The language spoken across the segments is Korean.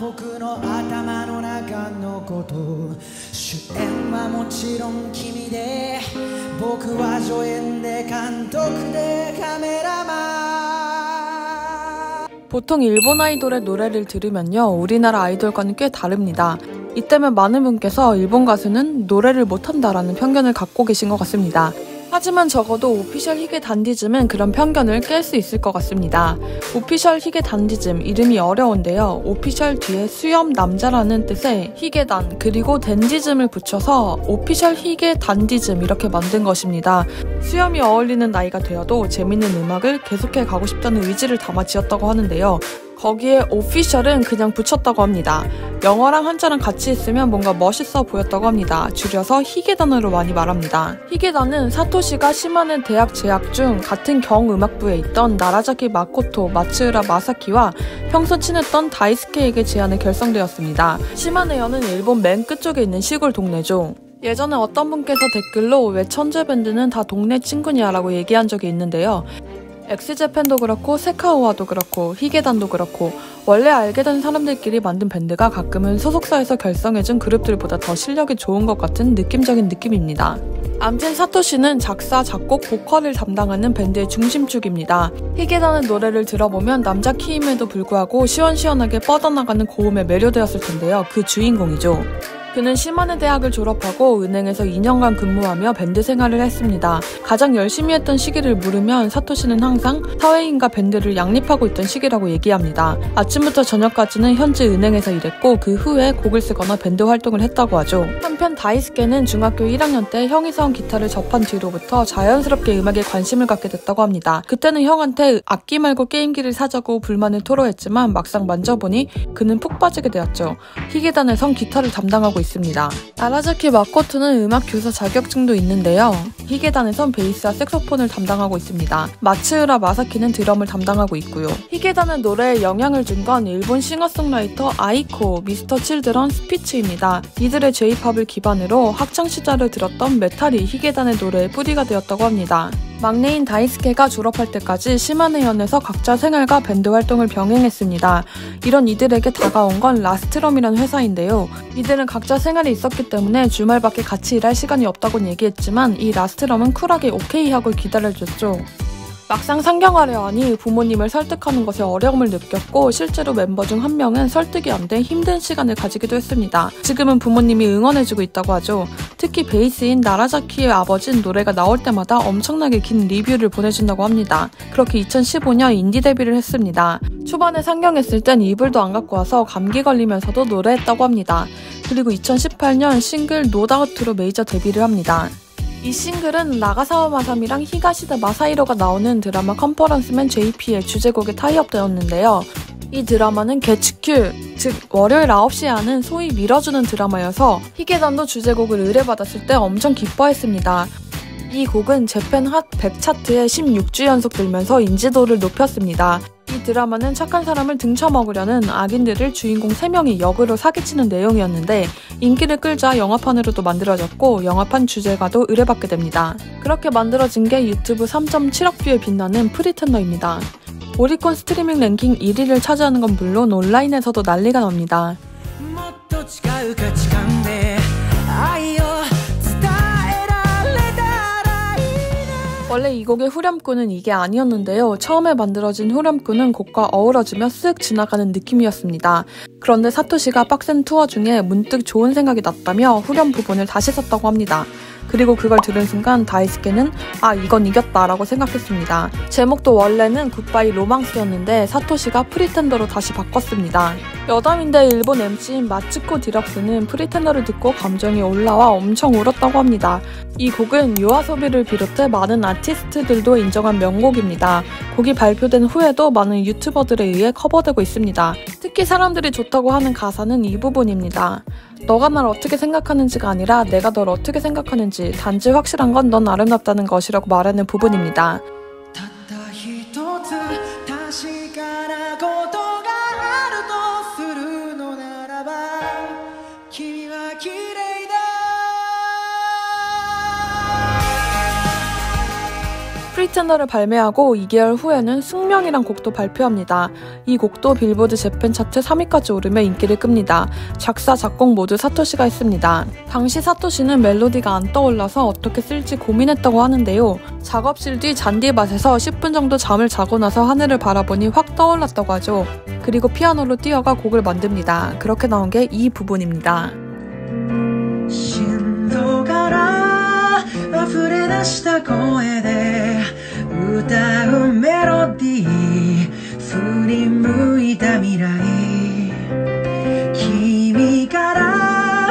僕の頭の中のこと主演はもちろん君で僕は助演で監督でカメラマン 보통 일본 아이돌의 노래를 들으면요 우리나라 아이돌과는 꽤 다릅니다. 이 때문에 많은 분께서 일본 가수는 노래를 못한다라는 편견을 갖고 계신 것 같습니다. 하지만 적어도 오피셜 히게 단디즘은 그런 편견을 깰 수 있을 것 같습니다. 오피셜 히게 단디즘 이름이 어려운데요. 오피셜 뒤에 수염 남자라는 뜻의 히게단 그리고 댄디즘을 붙여서 오피셜 히게 단디즘 이렇게 만든 것입니다. 수염이 어울리는 나이가 되어도 재밌는 음악을 계속해 가고 싶다는 의지를 담아 지었다고 하는데요. 거기에 오피셜은 그냥 붙였다고 합니다. 영어랑 한자랑 같이 있으면 뭔가 멋있어 보였다고 합니다. 줄여서 히게단으로 많이 말합니다. 히게단은 사토시가 시마네 대학 재학 중 같은 경음악부에 있던 나라자키 마코토, 마츠우라 마사키와 평소 친했던 다이스케에게 제안해 결성되었습니다. 시마네현은 일본 맨 끝쪽에 있는 시골 동네죠. 예전에 어떤 분께서 댓글로 왜 천재 밴드는 다 동네 친구냐 라고 얘기한 적이 있는데요. 엑스제팬도 그렇고 세카오와도 그렇고 히게단도 그렇고 원래 알게 된 사람들끼리 만든 밴드가 가끔은 소속사에서 결성해준 그룹들보다 더 실력이 좋은 것 같은 느낌적인 느낌입니다. 암튼 사토시는 작사, 작곡, 보컬을 담당하는 밴드의 중심축입니다. 히게단의 노래를 들어보면 남자 키임에도 불구하고 시원시원하게 뻗어나가는 고음에 매료되었을 텐데요. 그 주인공이죠. 그는 시마네 대학을 졸업하고 은행에서 2년간 근무하며 밴드 생활을 했습니다. 가장 열심히 했던 시기를 물으면 사토시는 항상 사회인과 밴드를 양립하고 있던 시기라고 얘기합니다. 아침부터 저녁까지는 현지 은행에서 일했고 그 후에 곡을 쓰거나 밴드 활동을 했다고 하죠. 한편 다이스케는 중학교 1학년 때 형이 사온 기타를 접한 뒤로부터 자연스럽게 음악에 관심을 갖게 됐다고 합니다. 그때는 형한테 악기 말고 게임기를 사자고 불만을 토로했지만 막상 만져보니 그는 푹 빠지게 되었죠. 히게단에선 기타를 담당하고 있습니다. 나라자키 마코토는 음악 교사 자격증도 있는데요. 히게단에선 베이스와 색소폰을 담당하고 있습니다. 마츠우라 마사키는 드럼을 담당하고 있고요. 히게단의 노래에 영향을 준 건 일본 싱어송라이터 아이코, 미스터 칠드런, 스피츠입니다. 이들의 J-팝을 기반으로 학창시절을 들었던 메탈이 히게단의 노래의 뿌리가 되었다고 합니다. 막내인 다이스케가 졸업할 때까지 시마네현에서 각자 생활과 밴드 활동을 병행했습니다. 이런 이들에게 다가온 건 라스트럼이라는 회사인데요. 이들은 각자 생활이 있었기 때문에 주말밖에 같이 일할 시간이 없다고 얘기했지만 이 라스트럼은 쿨하게 오케이 하고 기다려줬죠. 막상 상경하려 하니 부모님을 설득하는 것에 어려움을 느꼈고 실제로 멤버 중 한 명은 설득이 안 돼 힘든 시간을 가지기도 했습니다. 지금은 부모님이 응원해주고 있다고 하죠. 특히 베이스인 나라자키의 아버지는 노래가 나올 때마다 엄청나게 긴 리뷰를 보내준다고 합니다. 그렇게 2015년 인디 데뷔를 했습니다. 초반에 상경했을 땐 이불도 안 갖고 와서 감기 걸리면서도 노래했다고 합니다. 그리고 2018년 싱글 노다우트로 메이저 데뷔를 합니다. 이 싱글은 나가사와 마삼이랑 히가시다 마사히로가 나오는 드라마 컨퍼런스맨 JP의 주제곡에 타이업되었는데요. 이 드라마는 개츠큐, 즉 월요일 9시에 하는 소위 밀어주는 드라마여서 히게단도 주제곡을 의뢰받았을 때 엄청 기뻐했습니다. 이 곡은 재팬 핫 100 차트에 16주 연속 들면서 인지도를 높였습니다. 이 드라마는 착한 사람을 등쳐먹으려는 악인들을 주인공 3명이 역으로 사기치는 내용이었는데 인기를 끌자 영화판으로도 만들어졌고 영화판 주제가도 의뢰받게 됩니다. 그렇게 만들어진 게 유튜브 3.7억 뷰에 빛나는 프리텐더입니다. 오리콘 스트리밍 랭킹 1위를 차지하는 건 물론 온라인에서도 난리가 납니다. 원래 이 곡의 후렴구는 이게 아니었는데요. 처음에 만들어진 후렴구는 곡과 어우러지며 쓱 지나가는 느낌이었습니다. 그런데 사토시가 빡센 투어 중에 문득 좋은 생각이 났다며 후렴 부분을 다시 썼다고 합니다. 그리고 그걸 들은 순간 다이스케는 아 이건 이겼다 라고 생각했습니다. 제목도 원래는 굿바이 로망스였는데 사토시가 프리텐더로 다시 바꿨습니다. 여담인데 일본 MC인 마츠코 디럭스는 프리텐더를 듣고 감정이 올라와 엄청 울었다고 합니다. 이 곡은 요아소비를 비롯해 많은 아티스트들도 인정한 명곡입니다. 곡이 발표된 후에도 많은 유튜버들에 의해 커버되고 있습니다. 특히 사람들이 좋다고 하는 가사는 이 부분입니다. 너가 날 어떻게 생각하는지가 아니라 내가 널 어떻게 생각하는지 단지 확실한 건 넌 아름답다는 것이라고 말하는 부분입니다. 프리텐더를 발매하고 2개월 후에는 숙명이란 곡도 발표합니다. 이 곡도 빌보드 재팬 차트 3위까지 오르며 인기를 끕니다. 작사, 작곡 모두 사토시가 했습니다. 당시 사토시는 멜로디가 안 떠올라서 어떻게 쓸지 고민했다고 하는데요. 작업실 뒤 잔디밭에서 10분 정도 잠을 자고 나서 하늘을 바라보니 확 떠올랐다고 하죠. 그리고 피아노로 뛰어가 곡을 만듭니다. 그렇게 나온 게 이 부분입니다. 溢れ出した声で歌うメロディー振り向いた未来君から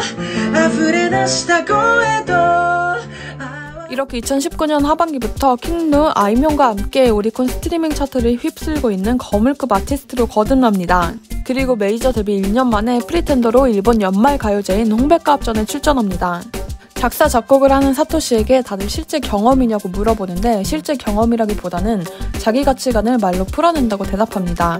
溢れ出した声と이렇게 2019년 하반기부터 킹누, 아이명과 함께 오리콘 스트리밍 차트를 휩쓸고 있는 거물급 아티스트로 거듭납니다. 그리고 메이저 데뷔 1년 만에 프리텐더로 일본 연말 가요제인 홍백가 합전에 출전합니다. 작사, 작곡을 하는 사토시에게 다들 실제 경험이냐고 물어보는데 실제 경험이라기보다는 자기 가치관을 말로 풀어낸다고 대답합니다.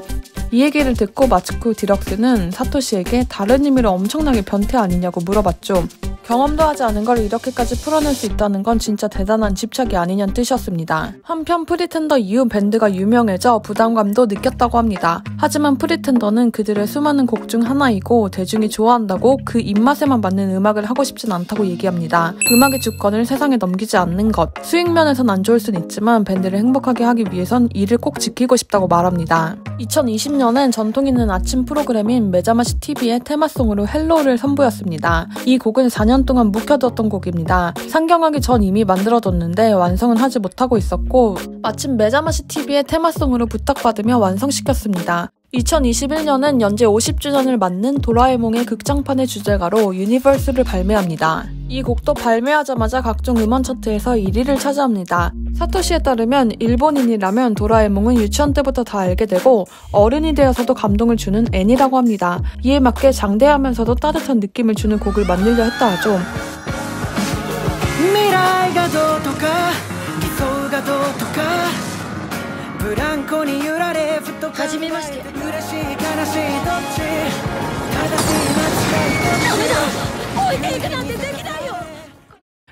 이 얘기를 듣고 마츠쿠 디럭스는 사토시에게 다른 의미로 엄청나게 변태 아니냐고 물어봤죠. 경험도 하지 않은 걸 이렇게까지 풀어낼 수 있다는 건 진짜 대단한 집착이 아니냐는 뜻이었습니다. 한편 프리텐더 이후 밴드가 유명해져 부담감도 느꼈다고 합니다. 하지만 프리텐더는 그들의 수많은 곡 중 하나이고 대중이 좋아한다고 그 입맛에만 맞는 음악을 하고 싶진 않다고 얘기합니다. 음악의 주권을 세상에 넘기지 않는 것. 수익 면에선 안 좋을 순 있지만 밴드를 행복하게 하기 위해선 이를 꼭 지키고 싶다고 말합니다. 2020년엔 전통 있는 아침 프로그램인 메자마시 TV의 테마송으로 헬로우를 선보였습니다. 이 곡은 4년 동안 묵혀뒀던 곡입니다. 상경하기 전 이미 만들어뒀는데 완성은 하지 못하고 있었고 마침 메자마시 TV의 테마송으로 부탁받으며 완성시켰습니다. 2021년엔 연재 50주년을 맞는 도라에몽의 극장판의 주제가로 유니버스를 발매합니다. 이 곡도 발매하자마자 각종 음원 차트에서 1위를 차지합니다. 사토시에 따르면 일본인이라면 도라에몽은 유치원 때부터 다 알게 되고 어른이 되어서도 감동을 주는 애니라고 합니다. 이에 맞게 장대하면서도 따뜻한 느낌을 주는 곡을 만들려 했다 하죠. 未来がどうとか理想がどうとかブランコに揺られふと考えて嬉しい悲しいどっち正しい間違いどっち置いていくなんてできないよ。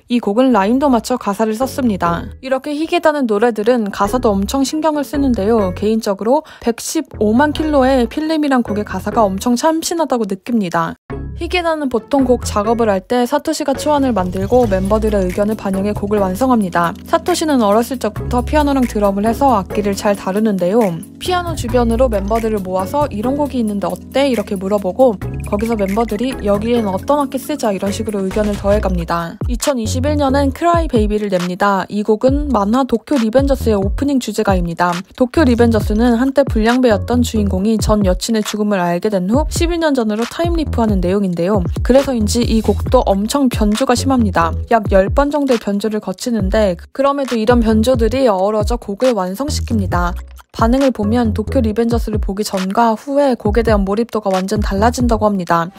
이 곡은 라임도 맞춰 가사를 썼습니다. 이렇게 희귀다는 노래들은 가사도 엄청 신경을 쓰는데요. 개인적으로 115만 킬로의 필름이란 곡의 가사가 엄청 참신하다고 느낍니다. 희귀다는 보통 곡 작업을 할 때 사토시가 초안을 만들고 멤버들의 의견을 반영해 곡을 완성합니다. 사토시는 어렸을 적부터 피아노랑 드럼을 해서 악기를 잘 다루는데요. 피아노 주변으로 멤버들을 모아서 이런 곡이 있는데 어때? 이렇게 물어보고 거기서 멤버들이 여기엔 어떤 악기 쓰자 이런 식으로 의견을 더해갑니다. 2021년엔 크라이 베이비를 냅니다. 이 곡은 만화 도쿄 리벤저스의 오프닝 주제가입니다. 도쿄 리벤저스는 한때 불량배였던 주인공이 전 여친의 죽음을 알게 된 후 12년 전으로 타임리프하는 내용인데요. 그래서인지 이 곡도 엄청 변조가 심합니다. 약 10번 정도의 변조를 거치는데 그럼에도 이런 변조들이 어우러져 곡을 완성시킵니다. 반응을 보면 도쿄 리벤저스를 보기 전과 후에 곡에 대한 몰입도가 완전 달라진다고 합니다.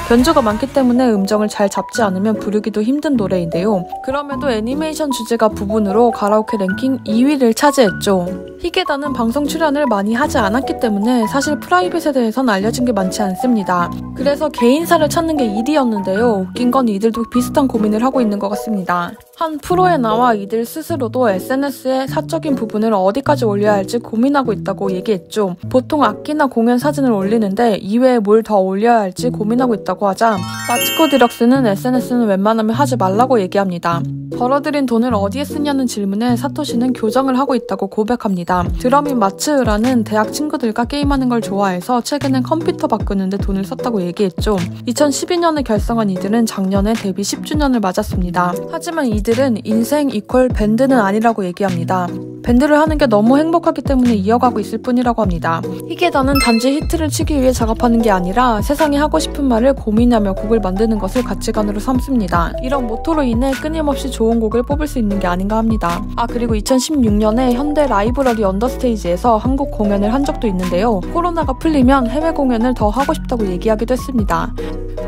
변조가 많기 때문에 음정을 잘 잡지 않으면 부르기도 힘든 노래인데요. 그럼에도 애니메이션 주제가 부분으로 가라오케 랭킹 2위를 차지했죠. 희게다는 방송 출연을 많이 하지 않았기 때문에 사실 프라이빗에 대해선 알려진 게 많지 않습니다. 그래서 개인사를 찾는 게 일이었는데요. 웃긴 건 이들도 비슷한 고민을 하고 있는 것 같습니다. 한 프로에 나와 이들 스스로도 SNS에 사적인 부분을 어디까지 올려야 할지 고민하고 있다고 얘기했죠. 보통 악기나 공연 사진을 올리는데 이외에 뭘 더 올려야 할지 고민하고 있다고 하자 마츠코 디럭스는 SNS는 웬만하면 하지 말라고 얘기합니다. 벌어들인 돈을 어디에 쓰냐는 질문에 사토시는 교정을 하고 있다고 고백합니다. 드럼인 마츠우라는 대학 친구들과 게임하는 걸 좋아해서 최근엔 컴퓨터 바꾸는데 돈을 썼다고 얘기했죠. 2012년에 결성한 이들은 작년에 데뷔 10주년을 맞았습니다. 하지만 이들은 인생 이퀄 밴드는 아니라고 얘기합니다. 밴드를 하는 게 너무 행복하기 때문에 이어가고 있을 뿐이라고 합니다. 희게다는 단지 히트를 치기 위해 작업하는 게 아니라 세상에 하고 싶은 말을 고민하며 곡을 만드는 것을 가치관으로 삼습니다. 이런 모토로 인해 끊임없이 좋은 곡을 뽑을 수 있는 게 아닌가 합니다. 그리고 2016년에 현대 라이브러리 언더스테이지에서 한국 공연을 한 적도 있는데요. 코로나가 풀리면 해외 공연을 더 하고 싶다고 얘기하기도 했습니다.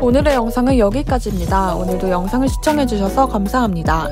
오늘의 영상은 여기까지입니다. 오늘도 영상을 시청해주셔서 감사합니다.